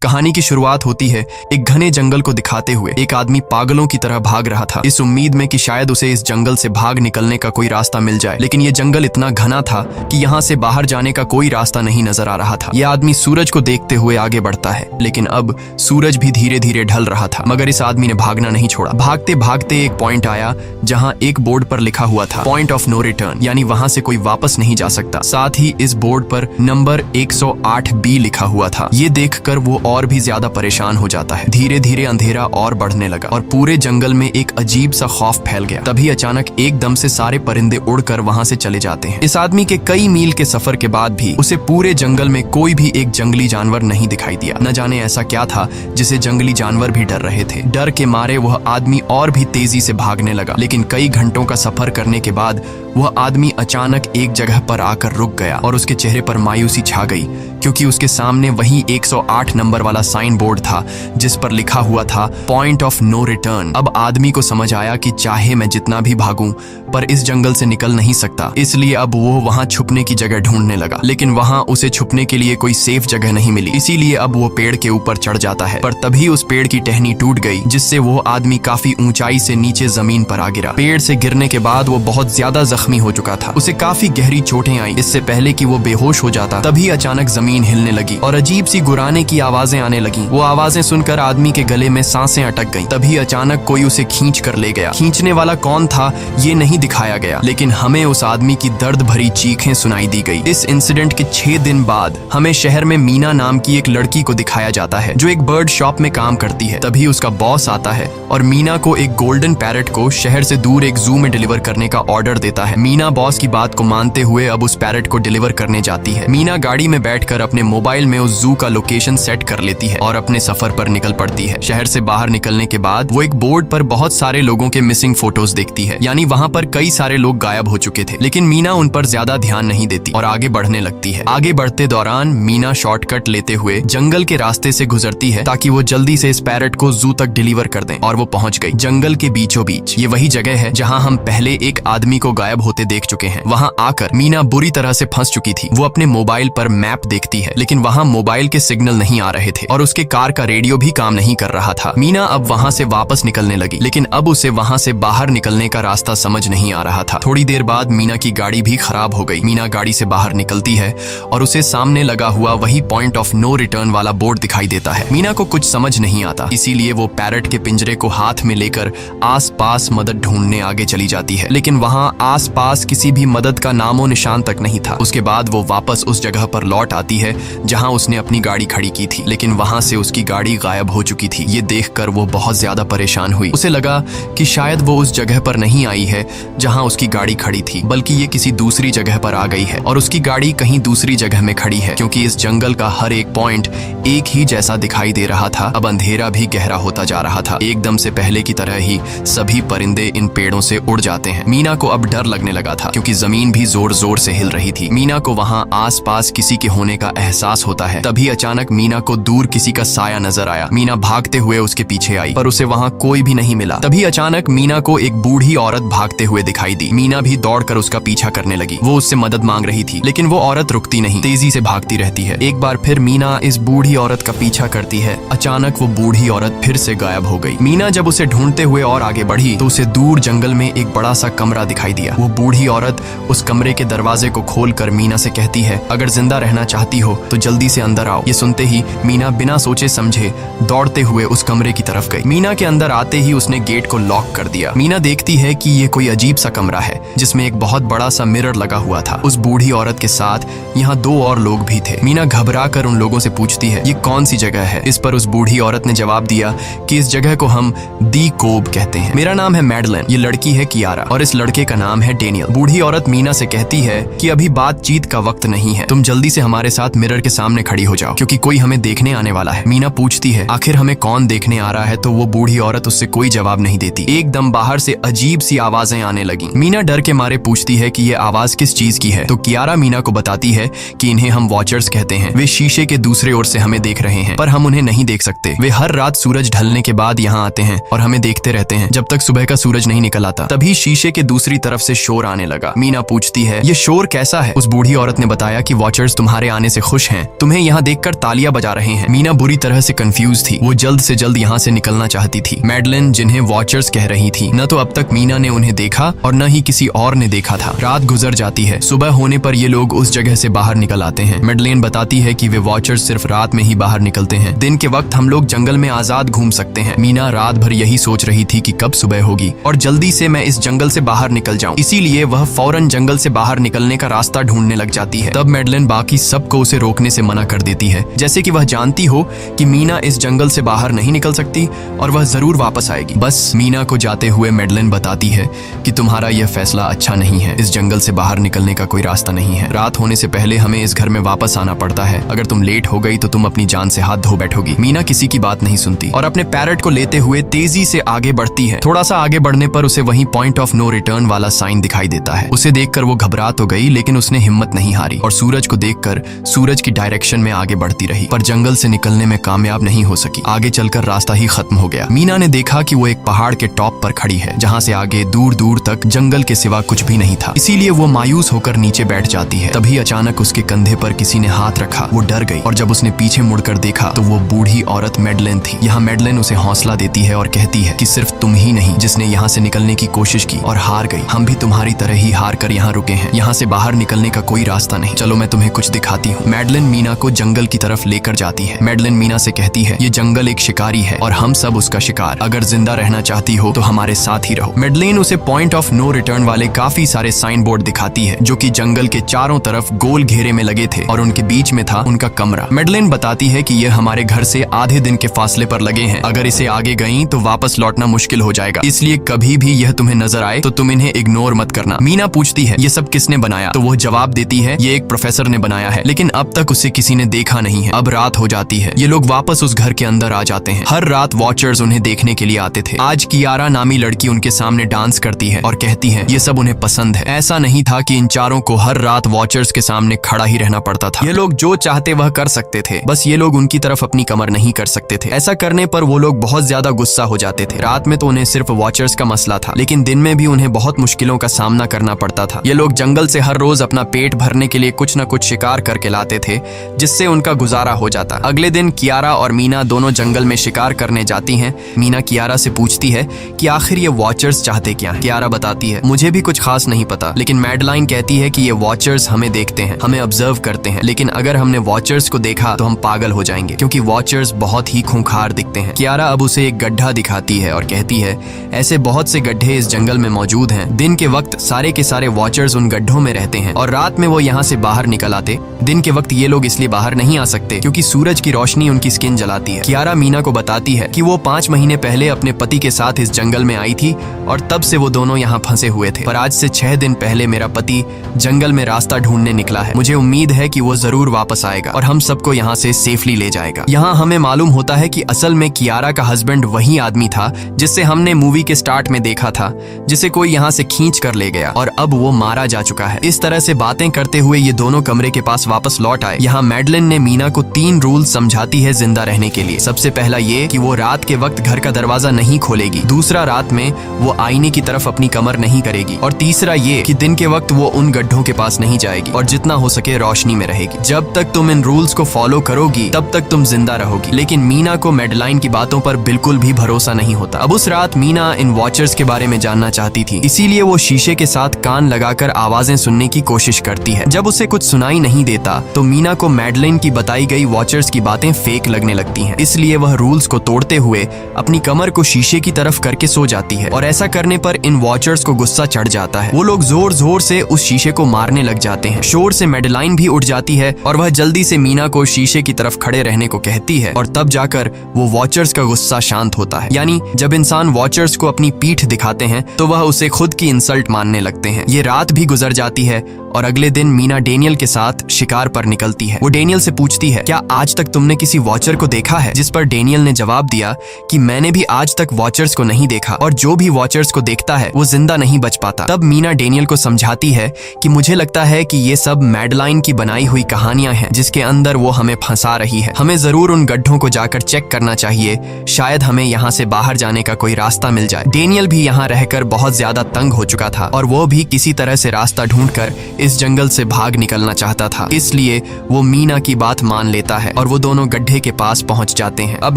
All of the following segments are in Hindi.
कहानी की शुरुआत होती है एक घने जंगल को दिखाते हुए। एक आदमी पागलों की तरह भाग रहा था, इस उम्मीद में कि शायद उसे इस जंगल से भाग निकलने का कोई रास्ता मिल जाए। लेकिन ये जंगल इतना घना था कि यहाँ से बाहर जाने का कोई रास्ता नहीं नजर आ रहा था। यह आदमी सूरज को देखते हुए आगे बढ़ता है, लेकिन अब सूरज भी धीरे धीरे ढल रहा था। मगर इस आदमी ने भागना नहीं छोड़ा। भागते भागते एक पॉइंट आया जहाँ एक बोर्ड पर लिखा हुआ था पॉइंट ऑफ नो रिटर्न, यानी वहां से कोई वापस नहीं जा सकता। साथ ही इस बोर्ड पर नंबर 108B लिखा हुआ था। ये देखकर वो और भी ज्यादा परेशान हो जाता है। धीरे धीरे अंधेरा और बढ़ने लगा और पूरे जंगल में एक अजीब सा खौफ फैल गया। तभी अचानक एकदम से सारे परिंदे उड़कर वहां से चले जाते हैं। इस आदमी के कई मील के सफर के बाद भी उसे पूरे जंगल में कोई भी एक जंगली जानवर नहीं दिखाई दिया। न जाने ऐसा क्या था जिसे जंगली जानवर भी डर रहे थे। डर के मारे वह आदमी और भी तेजी से भागने लगा, लेकिन कई घंटों का सफर करने के बाद वह आदमी अचानक एक जगह पर आकर रुक गया और उसके चेहरे पर मायूसी छा गई, क्योंकि उसके सामने वही 108 नंबर वाला साइन बोर्ड था जिस पर लिखा हुआ था पॉइंट ऑफ नो रिटर्न। अब आदमी को समझ आया कि चाहे मैं जितना भी भागूं पर इस जंगल से निकल नहीं सकता, इसलिए अब वो वहां छुपने की जगह ढूंढने लगा। लेकिन वहां उसे छुपने के लिए कोई सेफ जगह नहीं मिली, इसीलिए अब वो पेड़ के ऊपर चढ़ जाता है। पर तभी उस पेड़ की टहनी टूट गई, जिससे वो आदमी काफी ऊंचाई से नीचे जमीन पर आ गिरा। पेड़ से गिरने के बाद वो बहुत ज्यादा जख्मी हो चुका था। उसे काफी गहरी चोटें आई। इससे पहले कि वो बेहोश हो जाता तभी अचानक जमीन हिलने लगी और अजीब सी गुर्राने की आवाजें आने लगी। वो आवाजें सुनकर आदमी के गले में सांसें अटक गईं। तभी अचानक कोई उसे खींच कर ले गया। खींचने वाला कौन था ये नहीं दिखाया गया, लेकिन हमें उस आदमी की दर्द भरी चीखें सुनाई दी गई। इस इंसिडेंट के 6 दिन बाद हमें शहर में मीना नाम की एक लड़की को दिखाया जाता है जो एक बर्ड शॉप में काम करती है। तभी उसका बॉस आता है और मीना को एक गोल्डन पैरट को शहर से दूर एक जू में डिलीवर करने का ऑर्डर देता है। मीना बॉस की बात को मानते हुए अब उस पैरट को डिलीवर करने जाती है। मीना गाड़ी में बैठकर अपने मोबाइल में उस जू का लोकेशन सेट कर लेती है और अपने सफर पर निकल पड़ती है। शहर से बाहर निकलने के बाद वो एक बोर्ड पर बहुत सारे लोगों के मिसिंग फोटोज देखती है, यानी वहाँ पर कई सारे लोग गायब हो चुके थे। लेकिन मीना उन पर ज्यादा ध्यान नहीं देती और आगे बढ़ने लगती है। आगे बढ़ते दौरान मीना शॉर्टकट लेते हुए जंगल के रास्ते से गुजरती है ताकि वो जल्दी से इस पैरट को जू तक डिलीवर कर दें, और वो पहुंच गई जंगल के बीचों बीच। ये वही जगह है जहाँ हम पहले एक आदमी को गायब होते देख चुके हैं। वहाँ आकर मीना बुरी तरह से फंस चुकी थी। वो अपने मोबाइल पर मैप देखती है, लेकिन वहाँ मोबाइल के सिग्नल नहीं आ रहे थे और उसके कार का रेडियो भी काम नहीं कर रहा था। मीना अब वहाँ से वापस निकलने लगी, लेकिन अब उसे वहाँ से बाहर निकलने का रास्ता समझ नहीं आ रहा था। थोड़ी देर बाद मीना की गाड़ी भी खराब हो गई। मीना गाड़ी से बाहर निकलती है और उसे सामने लगा हुआ वही पॉइंट ऑफ नो रिटर्न वाला बोर्ड दिखाई देता है। मीना को कुछ समझ नहीं आता, इसीलिए वो पैरट के पिंजरे को हाथ में लेकर आसपास मदद ढूंढने आगे चली जाती है, लेकिन वहाँ आसपास किसी भी मदद का नामो निशान तक नहीं था। उसके बाद वो वापस उस जगह पर लौट आती है जहाँ उसने अपनी गाड़ी खड़ी की थी, लेकिन वहाँ से उसकी गाड़ी गायब हो चुकी थी। ये देखकर वो बहुत ज्यादा परेशान हुई। उसे लगा कि शायद वो उस जगह पर नहीं आई है जहाँ उसकी गाड़ी खड़ी थी, बल्कि ये किसी दूसरी जगह पर आ गई है और उसकी गाड़ी कहीं दूसरी जगह में खड़ी है, क्योंकि इस जंगल का हर एक पॉइंट एक ही जैसा दिखाई दे रहा था। अब अंधेरा भी गहरा होता जा रहा था। एकदम से पहले की तरह ही सभी परिंदे इन पेड़ों से उड़ जाते हैं। मीना को अब डर लगने लगा था, क्योंकि जमीन भी जोर जोर से हिल रही थी। मीना को वहाँ आसपास किसी के होने का एहसास होता है। तभी अचानक मीना को दूर किसी का साया नजर आया। मीना भागते हुए उसके पीछे आई, पर उसे वहाँ कोई भी नहीं मिला। तभी अचानक मीना को एक बूढ़ी औरत भागते हुए दिखाई दी। मीना भी दौड़कर उसका पीछा करने लगी। वो उससे मदद मांग रही थी, लेकिन वो औरत रुकती नहीं, तेजी से भागती रहती है। एक बार फिर मीना इस बूढ़ी औरत का पीछा करती है। अचानक वो बूढ़ी औरत फिर से गायब हो गई। मीना जब उसे ढूंढते हुए और आगे बढ़ी तो उसे दूर जंगल में एक बड़ा सा कमरा दिखाई दिया। वो बूढ़ी औरत उस कमरे के दरवाजे को खोलकर मीना से कहती है, अगर जिंदा रहना चाहती हो तो जल्दी से अंदर आओ। ये सुनते ही मीना बिना सोचे समझे दौड़ते हुए उस कमरे की तरफ गई। मीना के अंदर आते ही उसने गेट को लॉक कर दिया। मीना देखती है कि ये कोई अजीब सा कमरा है जिसमें एक बहुत बड़ा सा मिरर लगा हुआ था। उस बूढ़ी औरत के साथ यहाँ 2 और लोग भी थे। मीना घबरा कर उन लोगों से पूछती है, ये कौन सी जगह है? इस पर उस बूढ़ी औरत ने जवाब दिया कि इस जगह को हम दी कोब कहते हैं। मेरा नाम है मैडलन, ये लड़की है कियारा और इस लड़के का नाम है डेनियल। बूढ़ी औरत मीना से कहती है कि अभी बातचीत का वक्त नहीं है, तुम जल्दी से हमारे साथ मिरर के सामने खड़ी हो जाओ, क्योंकि कोई हमें देखने आने वाला है। मीना पूछती है, आखिर हमें कौन देखने आ रहा है? तो वो बूढ़ी औरत उससे कोई जवाब नहीं देती। एकदम बाहर से अजीब सी आवाजें आने लगी। मीना डर के मारे पूछती है कि ये आवाज किस चीज की है? तो कियारा मीना को बताती है कि इन्हें हम वॉचर्स कहते हैं। वे शीशे के दूसरे ओर से हमें देख रहे हैं, पर हम उन्हें नहीं देख सकते। वे हर रात सूरज ढलने के बाद यहाँ आते हैं और हमें देखते रहते हैं जब तक सुबह का सूरज नहीं निकल आता। तभी शीशे के दूसरी तरफ से शोर आने लगा। मीना पूछती है, ये शोर कैसा है? उस बूढ़ी औरत ने बताया कि वॉचर्स तुम्हारे आने से खुश हैं, तुम्हें यहाँ देखकर तालियां बजा रहे हैं। मीना बुरी तरह से कंफ्यूज थी, वो जल्द से जल्द यहाँ से निकलना चाहती थी। मैडलिन जिन्हें वॉचर्स कह रही थी, न तो अब तक मीना ने उन्हें देखा और न ही किसी और ने देखा था। रात गुजर जाती है, सुबह होने पर ये लोग उस जगह से बाहर निकल आते हैं। मैडलिन बताती है कि वे वॉचर्स सिर्फ रात में ही बाहर निकलते हैं, दिन के वक्त हम लोग जंगल में आजाद घूम सकते हैं। मीना रात भर यही सोच रही थी कि कब सुबह होगी और जल्दी से मैं इस जंगल से बाहर निकल जाऊं, इसीलिए वह फौरन जंगल से बाहर निकलने का रास्ता ढूंढने लग जाती है। तब मैडलिन बाकी सबको उसे रोकने से मना कर देती है, जैसे कि वह जानती हो कि मीना इस जंगल से बाहर नहीं निकल सकती और वह जरूर वापस आएगी। बस मीना को जाते हुए मैडलिन बताती है कि तुम्हारा यह फैसला अच्छा नहीं है, इस जंगल से बाहर निकलने का कोई रास्ता नहीं है। रात होने से पहले हमें इस घर में वापस आना पड़ता है, अगर तुम लेट हो गई तो तुम अपनी जान से हाथ धो बैठोगी। मीना किसी की बात नहीं सुनती और अपने पैरट को लेते हुए तेजी से आगे बढ़ती है। थोड़ा सा आगे बढ़ने पर उसे वहीं पॉइंट ऑफ नो रिटर्न वाला साइन दिखाई देता है। उसे देखकर वो घबरा तो गई, लेकिन उसने हिम्मत नहीं हारी और सूरज को देखकर सूरज की डायरेक्शन में आगे बढ़ती रही, पर जंगल से निकलने में कामयाब नहीं हो सकी। आगे चलकर रास्ता ही खत्म हो गया। मीना ने देखा कि वो एक पहाड़ के टॉप पर खड़ी है, जहाँ से आगे दूर दूर तक जंगल के सिवा कुछ भी नहीं था, इसीलिए वो मायूस होकर नीचे बैठ जाती है। तभी अचानक उसके कंधे पर किसी ने हाथ रखा, वो डर गई और जब उसने पीछे मुड़कर देखा तो वो बूढ़ी औरत मैडलिन थी। यहाँ मैडलिन उसे हौसला देती है और कहती है कि सिर्फ तुम ही नहीं जिसने यहाँ से निकलने की कोशिश की और हार गई, हम भी तुम्हारी तरह ही हार कर यहाँ रुके हैं। यहाँ से बाहर निकलने का कोई रास्ता नहीं, चलो मैं तुम्हें कुछ दिखाती हूँ। मैडलिन मीना को जंगल की तरफ लेकर जाती है। मैडलिन मीना से कहती है, ये जंगल एक शिकारी है और हम सब उसका शिकार, अगर जिंदा रहना चाहती हो तो हमारे साथ ही रहो। मैडलिन उसे पॉइंट ऑफ नो रिटर्न वाले काफी सारे साइन बोर्ड दिखाती है, जो कि जंगल के चारों तरफ गोल घेरे में लगे थे और उनके बीच में था उनका कमरा। मैडलिन बताती है कि यह हमारे घर से आधे दिन के फासले पर लगे हैं, अगर इसे आगे गई तो वापस लौटना मुश्किल हो जाएगा, इसलिए कभी भी यह तुम्हें नजर आए तो तुम इन्हें इग्नोर मत करना। मीना पूछती है, ये सब किसने बनाया? तो वो जवाब देती है, ये एक प्रोफेसर ने बनाया है, लेकिन अब तक उसे किसी ने देखा नहीं है। अब रात हो जाती है, ये लोग वापस उस घर के अंदर आ जाते हैं। हर रात वॉचर्स उन्हें देखने के लिए आते थे। आज कियारा नामी लड़की उनके सामने डांस करती है और कहती है ये सब उन्हें पसंद है। ऐसा नहीं था कि इन चारों को हर रात वॉचर्स के सामने खड़ा ही रहना पड़ता था, ये लोग जो चाहते वह कर सकते थे, बस ये लोग उनकी तरफ अपनी कमर नहीं कर सकते थे। ऐसा करने पर वो लोग बहुत ज्यादा गुस्सा हो जाते थे। रात में तो उन्हें सिर्फ वॉचर्स का मसला था, लेकिन दिन में भी उन्हें बहुत मुश्किलों का सामना करना पड़ता था। ये लोग जंगल से हर रोज अपना पेट भरने के लिए कुछ न कुछ शिकार करके लाते थे, जिससे उनका गुजारा हो जाता। अगले दिन कियारा और मीना दोनों जंगल में शिकार करने जाती हैं। मीना कियारा से पूछती है कि आखिर ये वॉचर्स चाहते क्या हैं? कियारा बताती है, मुझे भी कुछ खास नहीं पता, लेकिन मैडलाइन कहती है कि ये वॉचर्स हमें देखते हैं, हमें ऑब्जर्व करते हैं, लेकिन अगर हमने वॉचर्स को देखा तो हम पागल हो जाएंगे, क्योंकि वॉचर्स बहुत ही खूंखार दिखते हैं। कियारा अब उसे एक गड्ढा दिखाती है और कहती है, ऐसे बहुत से गड्ढे इस जंगल में मौजूद हैं। दिन के वक्त सारे के सारे वॉचर्स उन गड्ढों में रहते हैं और रात में वो यहाँ से बाहर निकल आते। दिन के वक्त ये लोग इसलिए बाहर नहीं आ सकते क्योंकि सूरज की रोशनी उनकी स्किन जलाती है। कियारा मीना को बताती है कि वो 5 महीने पहले अपने पति के साथ इस जंगल में आई थी और तब से वो दोनों यहाँ फंसे हुए थे, पर आज से 6 दिन पहले मेरा पति जंगल में रास्ता ढूंढने निकला है। मुझे उम्मीद है कि वो जरूर वापस आएगा और हम सबको यहाँ से सेफली ले जाएगा। यहाँ हमें मालूम होता है कि असल में कियारा का हस्बैंड वही आदमी था जिससे हमने मूवी के स्टार्ट में देखा था, जिसे कोई यहाँ से खींच कर ले गया और अब वो मारा जा चुका है। इस तरह से बातें करते हुए ये दोनों कमरे के पास वापस लौट आए। यहाँ मैडलिन ने मीना को 3 रूल समझाती है जिंदा रहने के लिए। सबसे पहला ये कि वो रात के वक्त घर का दरवाजा नहीं खोलेगी, दूसरा रात में वो आईने की तरफ अपनी कमर नहीं करेगी, और तीसरा ये कि दिन के वक्त वो उन गड्ढों के पास नहीं जाएगी और जितना हो सके रोशनी में रहेगी। जब तक तुम इन रूल्स को फॉलो करोगी तब तक तुम जिंदा रहोगी। लेकिन मीना को मैडलाइन की बातों पर बिल्कुल भी भरोसा नहीं होता। अब उस रात मीना इन वॉचर्स के बारे में जानना चाहती थी, इसीलिए वो शीशे के साथ कान लगाकर आवाजें सुनने की कोशिश करती है। जब उसे कुछ सुनाई नहीं देता तो मीना को मैडलिन की बताई गई वॉचर्स की बातें फेक लगने लगती हैं, इसलिए वह रूल्स को तोड़ते हुए अपनी कमर को शीशे की तरफ करके सो जाती है और ऐसा करने पर इन वॉचर्स को गुस्सा चढ़ जाता है। वो लोग जोर जोर से उस शीशे को मारने लग जाते हैं। शोर से मैडलाइन भी उठ जाती है और वह जल्दी से मीना को शीशे की तरफ खड़े रहने को कहती है और तब जाकर वो वॉचर्स का गुस्सा शांत होता है। यानी जब इंसान वॉचर्स को अपनी पीठ दिखाते हैं तो वह उसे खुद की इंसल्ट मानने लगते हैं। ये रात भी गुजर जाती है और अगले दिन मीना डेनियल के साथ शिकार पर निकलती है। वो डेनियल से पूछती है, क्या आज तक तुमने किसी वॉचर को देखा है? जिस पर डेनियल ने जवाब दिया कि मैंने भी आज तक वॉचर्स को नहीं देखा और जो भी वॉचर्स को देखता है वो जिंदा नहीं बच पाता। तब मीना डेनियल को समझाती है कि मुझे लगता है कि ये सब मैडलाइन की बनाई हुई कहानियां हैं जिसके अंदर वो हमें फंसा रही है। हमें जरूर उन गड्ढों को जाकर चेक करना चाहिए, शायद हमें यहाँ से बाहर जाने का कोई रास्ता मिल जाए। डेनियल भी यहाँ रहकर बहुत ज्यादा तंग हो चुका था और वो भी किसी तरह से रास्ता ढूंढकर इस जंगल से भाग निकलना चाहता था, इसलिए वो मीना की बात मान लेता है और वो दोनों गड्ढे के पास पहुंच जाते हैं। अब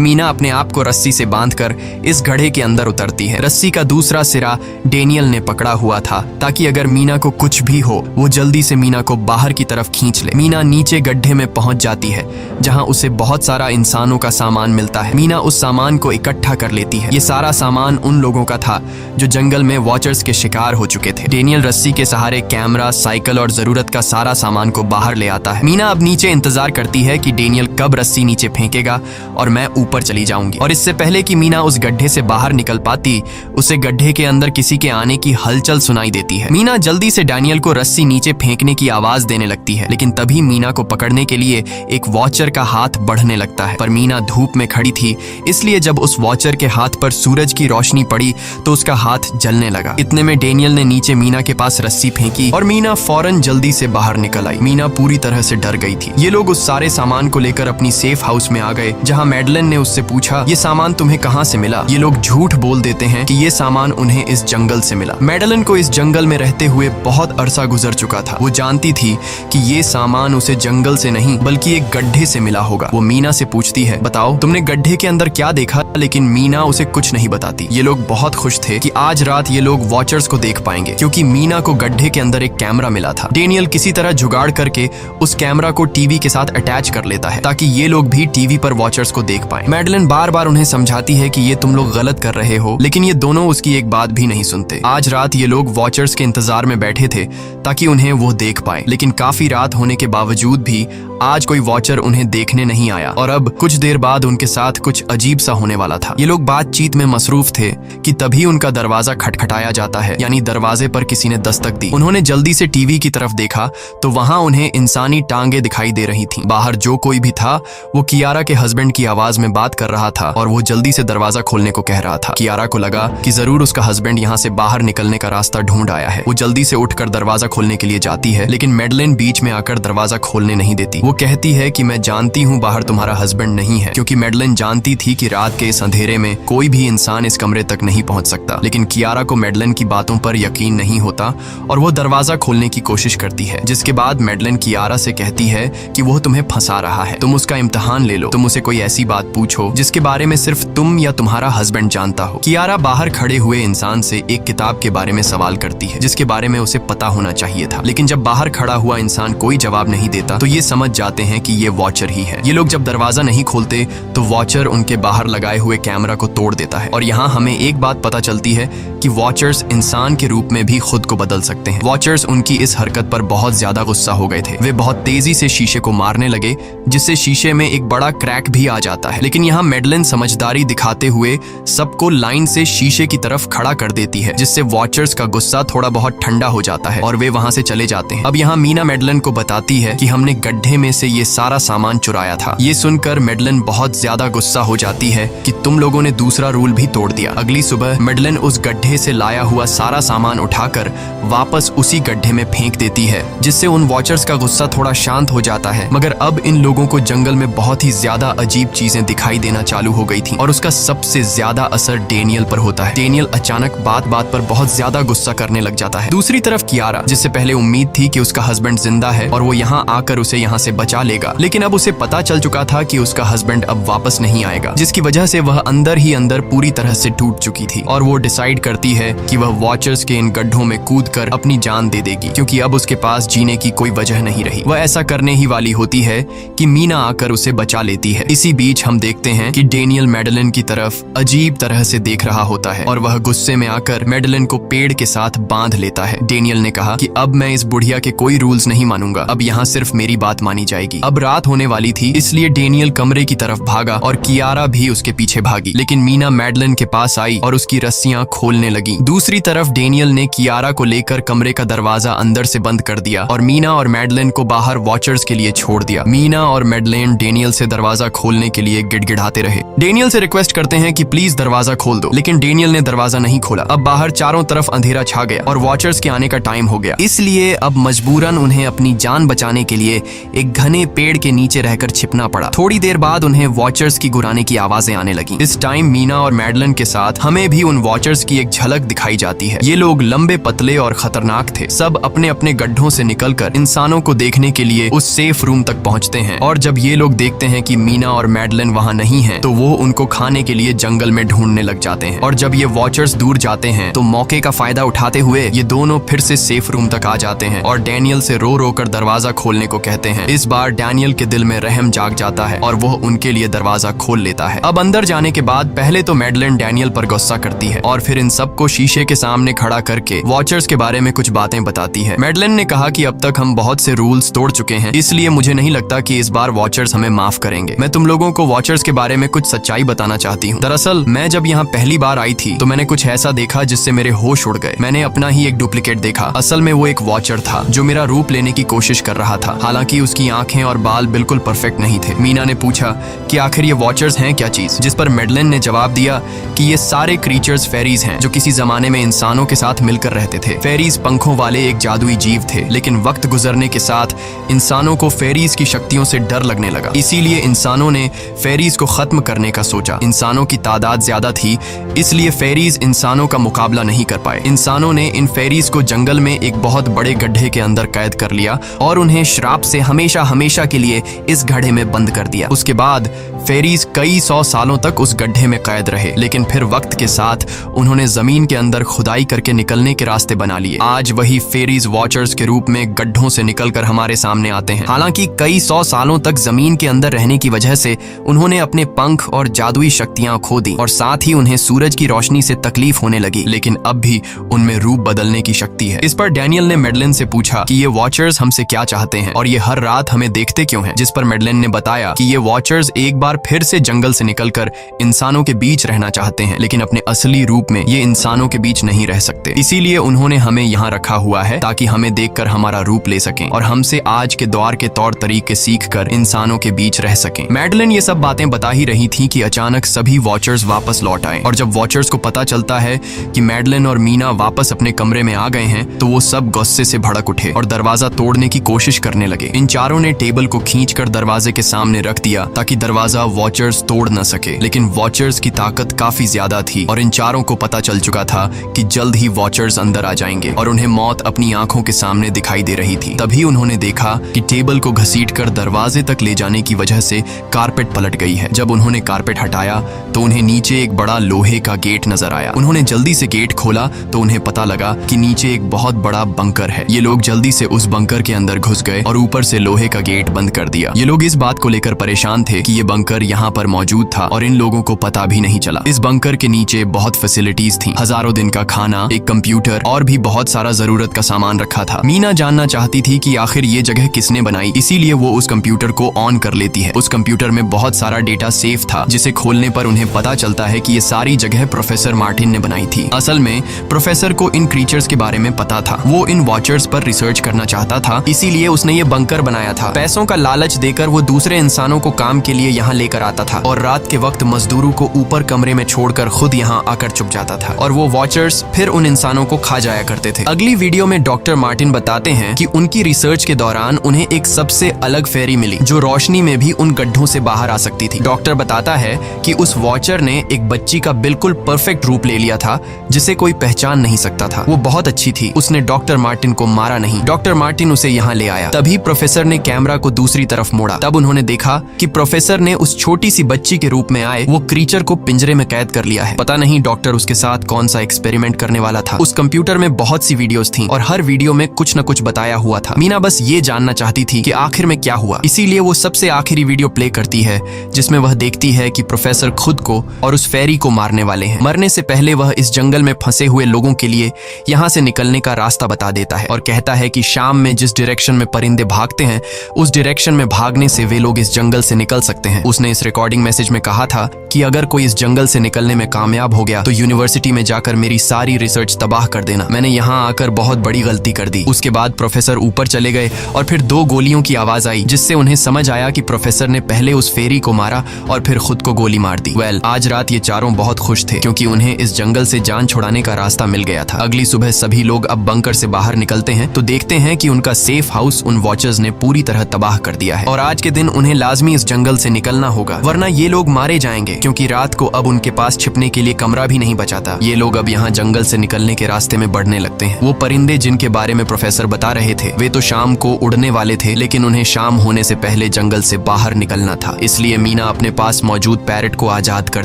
मीना अपने आप को रस्सी से बांधकर इस गड्ढे के अंदर उतरती है। रस्सी का दूसरा सिरा डेनियल ने पकड़ा हुआ था ताकि अगर मीना को कुछ भी हो वो जल्दी से मीना को बाहर की तरफ खींच ले। मीना नीचे गड्ढे में पहुंच जाती है जहां उसे बहुत सारा इंसानों का सामान मिलता है। मीना उस सामान को इकट्ठा कर लेती है। ये सारा सामान उन लोगों का था जो जंगल में वॉचर्स के शिकार हो चुके थे। डेनियल रस्सी के सहारे कैमरा, साइकिल और जरूरत का सारा सामान को बाहर ले आता है। मीना अब नीचे इंतजार करती है कि डेनियल कब रस्सी नीचे फेंकेगा और मैं ऊपर चली जाऊंगी। और इससे पहले कि मीना उस गड्ढे से बाहर निकल पाती, उसे गड्ढे के अंदर किसी के आने की हलचल सुनाई देती है। मीना जल्दी से डेनियल को रस्सी नीचे फेंकने की आवाज देने लगती है, लेकिन तभी मीना को पकड़ने के लिए एक वॉचर का हाथ बढ़ने लगता है। पर मीना धूप में खड़ी थी, इसलिए जब उस वॉचर के हाथ पर सूरज की रोशनी पड़ी तो उसका हाथ जलने लगा। इतने में डेनियल ने नीचे मीना के पास रस्सी फेंकी और मीना फौरन जल्दी से बाहर निकल आई। मीना पूरी तरह से डर गई थी। ये लोग उस सारे सामान को लेकर अपनी सेफ हाउस में आ गए, जहां मैडलिन ने उससे पूछा, ये सामान तुम्हें कहां से मिला? ये लोग झूठ बोल देते हैं कि ये सामान उन्हें इस जंगल से मिला। मैडलिन को इस जंगल में रहते हुए बहुत अरसा गुजर चुका था। वो जानती थी कि ये सामान उसे जंगल से नहीं बल्कि एक गड्ढे से मिला होगा। वो मीना से पूछती है, बताओ तुमने गड्ढे के अंदर क्या देखा? लेकिन मीना उसे कुछ नहीं बताती। ये लोग बहुत खुश थे कि आज रात ये लोग वॉचर्स को देख पाएंगे, क्योंकि मीना को गड्ढे के अंदर एक कैमरा मिला था। डेनियल किसी तरह जुगाड़ करके उस कैमरा को टीवी के साथ अटैच कर लेता है ताकि ये लोग भी टीवी पर वॉचर्स को देख पाएं। मैडलिन बार बार उन्हें समझाती है कि ये तुम लोग गलत कर रहे हो, लेकिन ये दोनों उसकी एक बात भी नहीं सुनते। आज रात ये लोग वॉचर्स के इंतजार में बैठे थे ताकि उन्हें वो देख पाए, लेकिन काफी रात होने के बावजूद भी आज कोई वॉचर उन्हें देखने नहीं आया और अब कुछ देर बाद उनके साथ कुछ अजीब सा होने वाला था। ये लोग बातचीत में मसरूफ थे कि तभी उनका दरवाजा खटखटाया जाता है, यानी दरवाजे पर किसी ने दस्तक दी। उन्होंने जल्दी से टीवी की तरफ देखा तो वहां उन्हें इंसानी टांगे दिखाई दे रही थीं। बाहर जो कोई भी था वो कियारा के हस्बैंड की आवाज में बात कर रहा था और वो जल्दी से दरवाजा खोलने को कह रहा था। कियारा को लगा कि जरूर उसका हस्बैंड यहाँ से बाहर निकलने का रास्ता ढूंढ आया है। वो जल्दी से उठकर दरवाजा खोलने के लिए जाती है, लेकिन मैडलिन बीच में आकर दरवाजा खोलने नहीं देती। वो कहती है कि मैं जानती हूँ बाहर तुम्हारा हस्बैंड नहीं है, क्योंकि मैडलिन जानती थी कि रात के इस अंधेरे में कोई भी इंसान इस कमरे तक नहीं पहुंच सकता। लेकिन कियारा को मैडलिन की बातों पर यकीन नहीं होता और वो दरवाजा खोलने की कोशिश करती है, जिसके बाद मैडलिन कियारा से कहती है कि वो तुम्हें फंसा रहा है, तुम उसका इम्तिहान ले लो, तुम उसे कोई ऐसी बात पूछो जिसके बारे में सिर्फ तुम या तुम्हारा हस्बैंड जानता हो। कियारा बाहर खड़े हुए इंसान से एक किताब के बारे में सवाल करती है जिसके बारे में उसे पता होना चाहिए था, लेकिन जब बाहर खड़ा हुआ इंसान कोई जवाब नहीं देता तो ये समझ जाते हैं कि ये वॉचर ही है। ये लोग जब दरवाजा नहीं खोलते तो वॉचर उनके बाहर लगाए हुए कैमरा को तोड़ देता है और यहाँ हमें एक बात पता चलती है कि वॉचर्स इंसान के रूप में भी खुद को बदल सकते हैं। वॉचर्स उनकी इस हरकत पर बहुत ज्यादा गुस्सा हो गए थे। वे बहुत तेजी से शीशे को मारने लगे जिससे शीशे में एक बड़ा क्रैक भी आ जाता है, लेकिन यहाँ मैडलिन समझदारी दिखाते हुए सबको लाइन से शीशे की तरफ खड़ा कर देती है, जिससे वॉचर्स का गुस्सा थोड़ा बहुत ठंडा हो जाता है और वे वहां से चले जाते हैं। अब यहाँ मीना मैडलिन को बताती है कि हमने गड्ढे में से ये सारा सामान चुराया था। ये सुनकर मैडलिन बहुत ज्यादा गुस्सा हो जाती है कि तुम लोगों ने दूसरा रूल भी तोड़ दिया। अगली सुबह मैडलिन उस गड्ढे से लाया हुआ सारा सामान उठाकर वापस उसी गड्ढे में फेंक देती है, जिससे उन वॉचर्स का गुस्सा थोड़ा शांत हो जाता है। मगर अब इन लोगों को जंगल में बहुत ही ज्यादा अजीब चीजें दिखाई देना चालू हो गई थी और उसका सबसे ज्यादा असर डेनियल पर होता है। डेनियल अचानक बात बात पर बहुत ज्यादा गुस्सा करने लग जाता है। दूसरी तरफ कियारा, जिससे पहले उम्मीद थी कि उसका हस्बैंड जिंदा है और वो यहाँ आकर उसे यहाँ से बचा लेगा, लेकिन अब उसे पता चल चुका था कि उसका हस्बैंड अब वापस नहीं आएगा, जिसकी वजह से वह अंदर ही अंदर पूरी तरह से टूट चुकी थी और वो डिसाइड करती है कि वह वॉचर्स के इन गड्ढों में कूदकर अपनी जान दे देगी, क्योंकि अब उसके पास जीने की कोई वजह नहीं रही। वह ऐसा करने ही वाली होती है कि मीना आकर उसे बचा लेती है। इसी बीच हम देखते हैं कि डेनियल मैडलिन की तरफ अजीब तरह से देख रहा होता है और वह गुस्से में आकर मैडलिन को पेड़ के साथ बांध लेता है। डेनियल ने कहा कि अब मैं इस बुढ़िया के कोई रूल्स नहीं मानूंगा, अब यहाँ सिर्फ मेरी बात मानी जाएगी। अब रात होने वाली थी, इसलिए डेनियल कमरे की तरफ भागा और कियारा भी उसके पीछे भागी, लेकिन मीना मैडलिन के पास आई और उसकी रस्सियां खोलने लगी। दूसरी तरफ डेनियल ने कियारा को लेकर कमरे का दरवाजा अंदर से बंद कर दिया और मीना और मैडलिन को बाहर वॉचर्स के लिए छोड़ दिया। मीना और मैडलिन डेनियल से दरवाजा खोलने के लिए गिड़गिड़ाते रहे। डेनियल से रिक्वेस्ट करते हैं कि प्लीज दरवाजा खोल दो, लेकिन डेनियल ने दरवाजा नहीं खोला। अब बाहर चारों तरफ अंधेरा छा गया और वॉचर्स के आने का टाइम हो गया, इसलिए अब मजबूरन उन्हें अपनी जान बचाने के लिए एक घने पेड़ के नीचे रहकर छिपना पड़ा। थोड़ी देर बाद उन्हें वॉचर्स की गुराने की आवाजें आने लगी। इस टाइम मीना और मैडलिन के साथ हमें भी उन वॉचर्स की एक झलक दिखाई जाती है। ये लोग लंबे, पतले और खतरनाक थे। सब अपने अपने गड्ढों से निकलकर इंसानों को देखने के लिए उस सेफ रूम तक पहुंचते हैं और जब ये लोग देखते हैं कि मीना और मैडलिन वहां नहीं हैं, तो वो उनको खाने के लिए जंगल में ढूंढने लग जाते हैं। और जब ये वॉचर्स दूर जाते हैं तो मौके का फायदा उठाते हुए ये दोनों फिर से सेफ रूम तक आ जाते हैं और डैनियल से रो रो कर दरवाजा खोलने को कहते हैं। इस बार डैनियल के दिल में रहम जाग जाता है और वो उनके लिए दरवाजा खोल लेता है। अब अंदर जाने के बाद पहले तो मैडलिन डैनियल पर गुस्सा करती है और फिर इन सबको शीशे के सामने खड़ा करके वॉचर्स के बारे में कुछ बातें बताती है। मैडलिन ने कहा कि अब तक हम बहुत से रूल्स तोड़ चुके हैं, इसलिए मुझे नहीं लगता कि इस बार वॉचर्स हमें माफ करेंगे। मैं तुम लोगों को वॉचर्स के बारे में कुछ सच्चाई बताना चाहती हूँ। दरअसल मैं जब यहाँ पहली बार आई थी तो मैंने कुछ ऐसा देखा जिससे मेरे होश उड़ गए। मैंने अपना ही एक डुप्लीकेट देखा। असल में वो एक वॉचर था जो मेरा रूप लेने की कोशिश कर रहा था। हालांकि उसकी आंखें और बाल बिल्कुल परफेक्ट नहीं थे। मीना ने पूछा कि आखिर ये वॉचर्स हैं क्या चीज, जिस पर मैडलिन ने जवाब दिया कि ये सारे क्रीचर्स फेरीज हैं जो किसी जमाने में इंसानों के साथ मिलकर रहते थे। फेरीज पंखों वाले एक जादुई जीव थे, लेकिन वक्त गुजरने के साथ इंसानों को फेरीज की शक्तियों से डर लगने लगा। इसीलिए इंसानों ने फेरीज को खत्म करने का सोचा। इंसानों की तादाद ज्यादा थी, इसलिए फेरीज इंसानों का मुकाबला नहीं कर पाए। इंसानों ने इन फेरीज को जंगल में एक बहुत बड़े गड्ढे के अंदर कैद कर लिया और उन्हें श्राप से हमेशा हमेशा के लिए इस गड्ढे में बंद कर दिया। उसके बाद फेरीज कई 100 सालों तक उस गड्ढे में कैद रहे, लेकिन फिर वक्त के साथ उन्होंने जमीन के अंदर खुदाई करके निकलने के रास्ते बना लिए। आज वही फेरीज वॉचर्स के रूप में गड्ढों से निकलकर हमारे सामने आते हैं। हालांकि कई 100 सालों तक जमीन के अंदर रहने की वजह से उन्होंने अपने पंख और जादुई शक्तियां खो दी और साथ ही उन्हें सूरज की रोशनी से तकलीफ होने लगी, लेकिन अब भी उनमें रूप बदलने की शक्ति है। इस पर डैनियल ने मैडलिन से पूछा कि ये वॉचर्स हमसे क्या चाहते हैं और ये हर रात हमें देखते क्यों हैं, जिस पर मैडलिन ने बताया कि ये वॉचर्स एक बार फिर से जंगल से निकलकर इंसानों के बीच रहना चाहते हैं, लेकिन अपने असली रूप में ये इंसानों के बीच नहीं रह सकते। इसीलिए उन्होंने हमें यहाँ रखा हुआ है ताकि हमें देखकर हमारा रूप ले सकें और हमसे आज के दौर के तौर तरीके सीखकर इंसानों के बीच रह सकें। मैडलिन ये सब बातें बता ही रही थी कि अचानक सभी वॉचर्स वापस लौट आए और जब वॉचर्स को पता चलता है कि मैडलिन और मीना वापस अपने कमरे में आ गए हैं तो वो सब गुस्से से भड़क उठे और दरवाजा तोड़ने की कोशिश करने लगे। इन चारों ने टेबल को खींचकर दरवाजे के सामने रख दिया ताकि दरवाजा वॉचर्स तोड़ न सके, लेकिन वॉचर्स की ताकत काफी ज्यादा थी और इन चारों को पता चल चुका था कि जल्द ही वॉचर्स अंदर आ जाएंगे और उन्हें मौत अपनी आंखों के सामने दिखाई दे रही थी। तभी उन्होंने देखा कि टेबल को घसीटकर दरवाजे तक ले जाने की वजह से कारपेट पलट गई है। जब उन्होंने कारपेट हटाया तो उन्हें नीचे एक बड़ा लोहे का गेट नजर आया। उन्होंने जल्दी से गेट खोला तो उन्हें पता लगा कि नीचे एक बहुत बड़ा बंकर है। ये लोग जल्दी से उस बंकर के अंदर घुस गए और ऊपर से लोहे का गेट बंद कर दिया। ये लोग इस बात को लेकर परेशान थे कि ये बंकर यहाँ पर मौजूद था और इन लोगों को पता भी नहीं चला। इस बंकर के नीचे बहुत फैसिलिटीज थी, हजारों दिन का खाना, एक कंप्यूटर और भी बहुत सारा जरूरत का सामान रखा था। मीना जानना चाहती थी कि आखिर ये जगह किसने बनाई, इसीलिए वो उस कंप्यूटर को ऑन कर लेती है। उस कंप्यूटर में बहुत सारा डेटा सेफ था, जिसे खोलने पर उन्हें पता चलता है कि ये सारी जगह प्रोफेसर मार्टिन ने बनाई थी। असल में प्रोफेसर को इन क्रीचर्स के बारे में पता था। वो इन वॉचर्स पर रिसर्च करना चाहता था, इसीलिए उसने ये बंकर बनाया था। पैसों का लालच देकर वो दूसरे इंसानों को काम के लिए यहाँ लेकर आता था और रात के वक्त मजदूरों को ऊपर कमरे में छोड़कर खुद यहाँ आकर छुप जाता था और वो वॉचर्स फिर उन इंसानों को खा जाया करते थे। अगली वीडियो में डॉक्टर मार्टिन बताते हैं कि उनकी रिसर्च के दौरान उन्हें एक सबसे अलग फेरी मिली जो रोशनी में भी उन गड्ढों से बाहर आ सकती थी। डॉक्टर बताता है कि उस वॉचर ने एक बच्ची का बिल्कुल परफेक्ट रूप ले लिया था जिसे कोई पहचान नहीं सकता था। वो बहुत अच्छी थी, उसने डॉक्टर मार्टिन को मारा नहीं। डॉक्टर मार्टिन उसे यहाँ ले आया। तभी प्रोफेसर ने कैमरा को दूसरी तरफ मोड़ा। तब उन्होंने देखा कि प्रोफेसर ने उस छोटी सी बच्ची के रूप में आए वो क्रीचर को पिंजरे में कैद कर लिया है। पता नहीं डॉक्टर उसके साथ कौन सा एक्सपेरिमेंट करने वाला था। उस कंप्यूटर में बहुत सी वीडियोस थी और हर वीडियो में कुछ न कुछ बताया हुआ था। मीना बस ये जानना चाहती थी कि आखिर में क्या हुआ, इसीलिए वो सबसे आखिरी वीडियो प्ले करती है जिसमें वह देखती है कि प्रोफेसर खुद को और उस फेरी को मारने वाले हैं। मरने से पहले वह इस जंगल में फंसे हुए लोगों के लिए यहाँ से निकलने का रास्ता बता देता है और कहता है कि शाम में जिस डायरेक्शन में परिंदे भागते हैं उस डायरेक्शन में भागने से वे लोग इस जंगल से निकल सकते हैं। उसने इस रिकॉर्डिंग मैसेज में कहा था कि अगर कोई इस जंगल से निकलने में कामयाब हो गया तो यूनिवर्सिटी में जाकर मेरी सारी रिसर्च तबाह कर देना। मैंने यहाँ आकर बहुत बड़ी गलती कर दी। उसके बाद प्रोफेसर ऊपर चले गए और फिर 2 गोलियों की आवाज आई, जिससे उन्हें समझ आया कि प्रोफेसर ने पहले उस फेरी को मारा और फिर खुद को गोली मार दी। आज रात ये चारों बहुत खुश थे क्योंकि उन्हें इस जंगल से जान छुड़ाने का रास्ता मिल गया था। अगली सुबह सभी लोग अब बंकर से बाहर निकलते हैं तो देखते हैं कि उनका सेफ हाउस उन वॉचर्स ने पूरी तरह तबाह कर दिया है और आज के दिन उन्हें लाजमी इस जंगल से निकलना होगा, वरना ये लोग मारे जाएंगे क्योंकि रात को अब उनके पास छिपने के लिए कमरा भी नहीं बचा था। ये लोग अब यहाँ जंगल से निकलने के रास्ते में बढ़ने लगते हैं। वो परिंदे जिनके बारे में प्रोफेसर बता रहे थे वे तो शाम को उड़ने वाले थे, लेकिन उन्हें शाम होने से पहले जंगल से बाहर निकलना था। इसलिए मीना अपने पास मौजूद पैरट को आजाद कर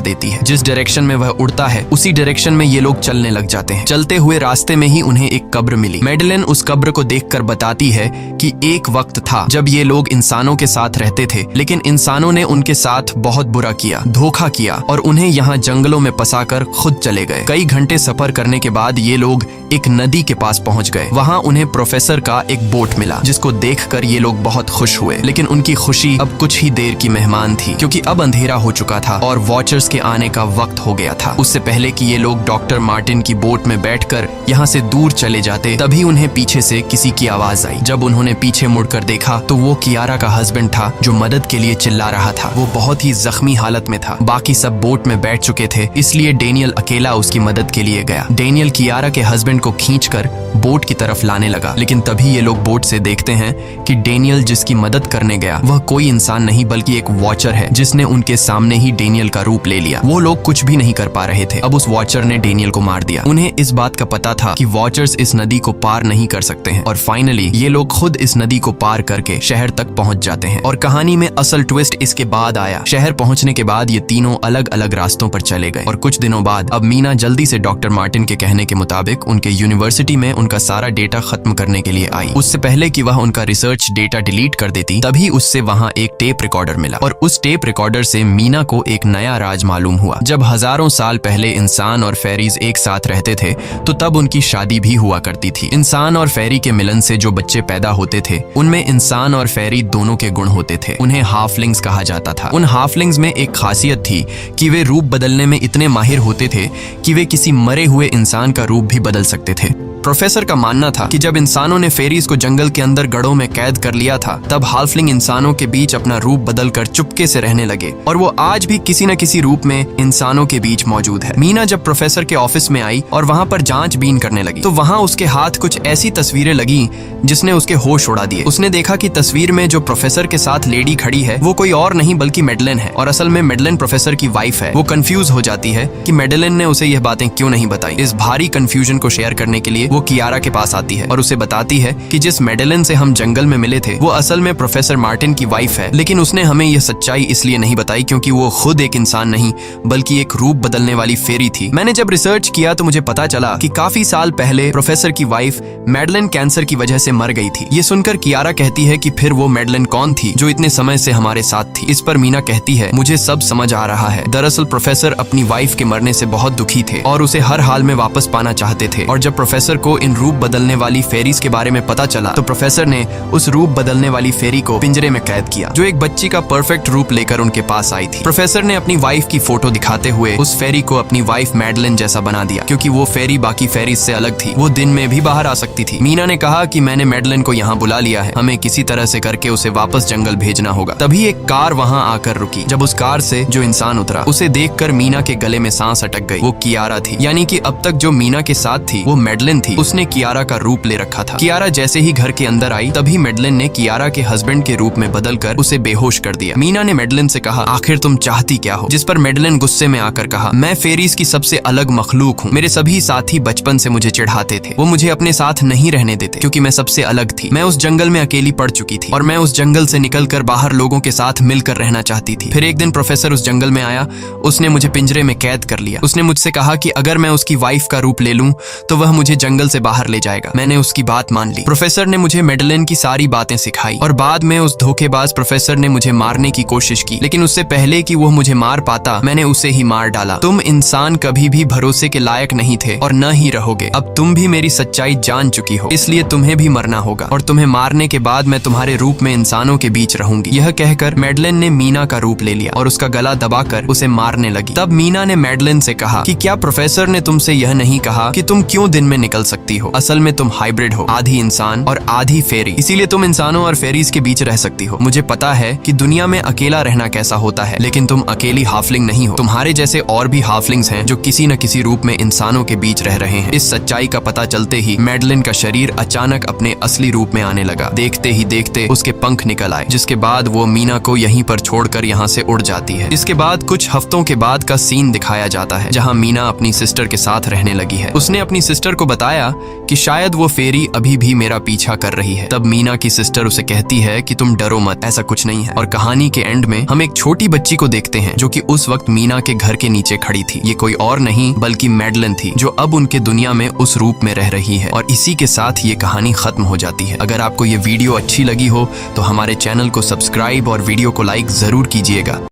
देती है। जिस डायरेक्शन में वह उड़ता है उसी डायरेक्शन में ये लोग चलने लग जाते हैं। चलते हुए रास्ते में ही उन्हें एक कब्र मिली। मैडलेन उस कब्र को देखकर बताती है कि एक वक्त था जब ये लोग इंसानों के साथ रहते थे, लेकिन इंसानों ने उनके साथ बहुत बुरा किया, धोखा किया और उन्हें यहाँ जंगलों में फंसाकर खुद चले गए। कई घंटे सफर करने के बाद ये लोग एक नदी के पास पहुंच गए। वहाँ उन्हें प्रोफेसर का एक बोट मिला, जिसको देखकर ये लोग बहुत खुश हुए, लेकिन उनकी खुशी अब कुछ ही देर की मेहमान थी क्योंकि अब अंधेरा हो चुका था और वॉचर्स के आने का वक्त हो गया था। उससे पहले कि ये लोग डॉक्टर मार्टिन की बोट में बैठकर यहाँ से दूर चले जाते, तभी उन्हें पीछे से किसी की आवाज आई। जब उन्होंने पीछे मुड़कर देखा तो वो कियारा का हस्बैंड था जो मदद के लिए चिल्ला रहा था। वो बहुत ही जख्मी हालत में था। बाकी सब बोट में बैठ चुके थे, इसलिए डेनियल अकेला उसकी मदद के लिए गया। डेनियल कियारा के हस्बैंड को खींचकर बोट की तरफ लाने लगा, लेकिन तभी ये लोग बोट से देखते हैं कि डेनियल जिसकी मदद करने गया वह कोई इंसान नहीं बल्कि एक वॉचर है, जिसने उनके सामने ही डेनियल का रूप ले लिया। वो लोग कुछ भी नहीं कर पा रहे थे। अब उस वॉचर ने डेनियल को मार दिया। उन्हें इस बात का पता था कि वॉचर्स इस नदी को पार नहीं कर सकते हैं और फाइनली ये लोग खुद इस नदी को पार करके शहर तक पहुंच जाते हैं। और कहानी में असल ट्विस्ट इसके बाद आया। शहर पहुंचने के बाद ये तीनों अलग अलग रास्तों पर चले गए और कुछ दिनों बाद अब मीना जल्दी से डॉक्टर मार्टिन के कहने के मुताबिक उनके यूनिवर्सिटी में उनका सारा डेटा खत्म करने के लिए आई। उससे पहले कि वह उनका रिसर्च डेटा डिलीट कर देती, तभी उससे वहां एक टेप रिकॉर्डर मिला और उस टेप रिकॉर्डर से मीना को एक नया राज मालूम हुआ। जब हजारों साल पहले इंसान और फेरीज एक साथ रहते थे तो तब उनकी शादी भी हुआ करती थी। इंसान और फेरी के मिलन से जो बच्चे पैदा होते थे उनमें इंसान और फेरी दोनों के गुण होते थे। उन्हें हाफलिंग्स कहा जाता था। उन हाफलिंग्स में एक खासियत थी कि वे रूप बदलने में इतने माहिर होते थे कि वे किसी मरे हुए इंसान का रूप भी बदल सकते थे। प्रोफेसर का मानना था कि जब इंसानों ने फेरीज को जंगल के अंदर गढ़ों में कैद कर लिया था, तब हाफलिंग इंसानों के बीच अपना रूप बदलकर चुपके से रहने लगे और वो आज भी किसी न किसी रूप में इंसानों के बीच मौजूद है। मीना जब प्रोफेसर के ऑफिस में आई और वहाँ पर जांचबीन करने लगी तो वहाँ उसके हाथ कुछ ऐसी तस्वीरें लगी जिसने उसके होश उड़ा दिए। उसने देखा कि तस्वीर में जो प्रोफेसर के साथ लेडी खड़ी है वो कोई और नहीं बल्कि मैडलेन है और असल में मैडलेन प्रोफेसर की वाइफ है। वो कंफ्यूज हो जाती है कि मैडलेन ने उसे यह बातें क्यों नहीं बताई। इस भारी कंफ्यूजन को शेयर करने के लिए वो कियारा के पास आती है और उसे बताती है कि जिस मैडलेन से हम जंगल में मिले थे वो असल में प्रोफेसर मार्टिन की वाइफ है, लेकिन उसने हमें यह सच्चाई इसलिए नहीं बताई क्योंकि वो खुद एक इंसान नहीं बल्कि एक रूप बदलने वाली फेरी थी। मैंने जब रिसर्च किया तो मुझे पता चला कि काफी साल पहले प्रोफेसर की वाइफ मैडलेन कैंसर की वजह से मर गई थी। ये सुनकर कियारा कहती है कि फिर वो मैडलेन कौन थी जो इतने समय से हमारे साथ थी। इस पर मीना कहती है, मुझे सब समझ आ रहा है। दरअसल प्रोफेसर अपनी वाइफ के मरने से बहुत दुखी थे और उसे हर हाल में वापस पाना चाहते थे और जब प्रोफेसर को इन रूप बदलने वाली फेरीज के बारे में पता चला तो प्रोफेसर ने उस रूप बदलने वाली फेरी को पिंजरे में कैद किया जो एक बच्ची का परफेक्ट रूप लेकर उनके पास आई थी। प्रोफेसर ने अपनी वाइफ की फोटो दिखाते हुए उस फेरी को अपनी वाइफ मैडलेन जैसा बना दिया क्योंकि वो फेरी बाकी फेरीज से अलग थी। वो दिन में भी बाहर आ सकती थी। मीना ने कहा कि मैंने मैडलेन को यहाँ बुला लिया है, हमें किसी तरह से करके उसे वापस जंगल भेजना होगा। तभी एक कार वहाँ आकर रुकी। जब उस कार से जो इंसान उतरा उसे देखकर मीना के गले में सांस अटक गई। वो कियारा थी, यानी कि अब तक जो मीना के साथ थी वो मैडलेन थी। उसने कियारा का रूप ले रखा था। कियारा जैसे ही घर के अंदर आई तभी मैडलेन ने कियारा के हस्बैंड के रूप में बदलकर उसे बेहोश कर दिया। मीना ने मैडलेन से कहा, आखिर तुम चाहती क्या हो? जिस पर मैडलेन गुस्से में आकर कहा, मैं फेरीज की सबसे अलग मखलूक हूँ। मेरे सभी साथी बचपन से मुझे चिढ़ाते थे। वो मुझे अपने साथ नहीं रहने देते क्योंकि मैं सबसे अलग थी। मैं उस जंगल में अकेली पड़ चुकी थी और मैं उस जंगल से निकलकर बाहर लोगों के साथ मिलकर रहना चाहती थी। फिर एक दिन प्रोफेसर उस जंगल में आया। उसने मुझे पिंजरे में कैद कर लिया। उसने मुझसे कहा कि अगर मैं उसकी वाइफ का रूप ले लूं तो वह मुझे जंगल जंगल से बाहर ले जाएगा। मैंने उसकी बात मान ली। प्रोफेसर ने मुझे मेडलिन की सारी बातें सिखाई और बाद में उस धोखेबाज प्रोफेसर ने मुझे मारने की कोशिश की, लेकिन उससे पहले कि वो मुझे मार पाता मैंने उसे ही मार डाला। तुम इंसान कभी भी भरोसे के लायक नहीं थे और न ही रहोगे। अब तुम भी मेरी सच्चाई जान चुकी हो, इसलिए तुम्हें भी मरना होगा और तुम्हें मारने के बाद मैं तुम्हारे रूप में इंसानों के बीच रहूंगी। यह कहकर मेडलिन ने मीना का रूप ले लिया और उसका गला दबाकर उसे मारने लगी। तब मीना ने मेडलिन से कहा कि क्या प्रोफेसर ने तुमसे यह नहीं कहा कि तुम क्यों दिन में निकल सकती हो? असल में तुम हाइब्रिड हो, आधी इंसान और आधी फेरी, इसीलिए तुम इंसानों और फेरीज के बीच रह सकती हो। मुझे पता है कि दुनिया में अकेला रहना कैसा होता है, लेकिन तुम अकेली हाफलिंग नहीं हो। तुम्हारे जैसे और भी हाफलिंग्स हैं जो किसी न किसी रूप में इंसानों के बीच रह रहे हैं। इस सच्चाई का पता चलते ही मेडलिन का शरीर अचानक अपने असली रूप में आने लगा। देखते ही देखते उसके पंख निकल आए, जिसके बाद वो मीना को यहीं पर छोड़कर यहाँ से उड़ जाती है। इसके बाद कुछ हफ्तों के बाद का सीन दिखाया जाता है, जहाँ मीना अपनी सिस्टर के साथ रहने लगी है। उसने अपनी सिस्टर को बताया कि शायद वो फेरी अभी भी मेरा पीछा कर रही है। तब मीना की सिस्टर उसे कहती है कि तुम डरो मत, ऐसा कुछ नहीं है। और कहानी के एंड में हम एक छोटी बच्ची को देखते हैं जो कि उस वक्त मीना के घर के नीचे खड़ी थी। ये कोई और नहीं बल्कि मेडलिन थी, जो अब उनके दुनिया में उस रूप में रह रही है। और इसी के साथ ये कहानी खत्म हो जाती है। अगर आपको ये वीडियो अच्छी लगी हो तो हमारे चैनल को सब्सक्राइब और वीडियो को लाइक जरूर कीजिएगा।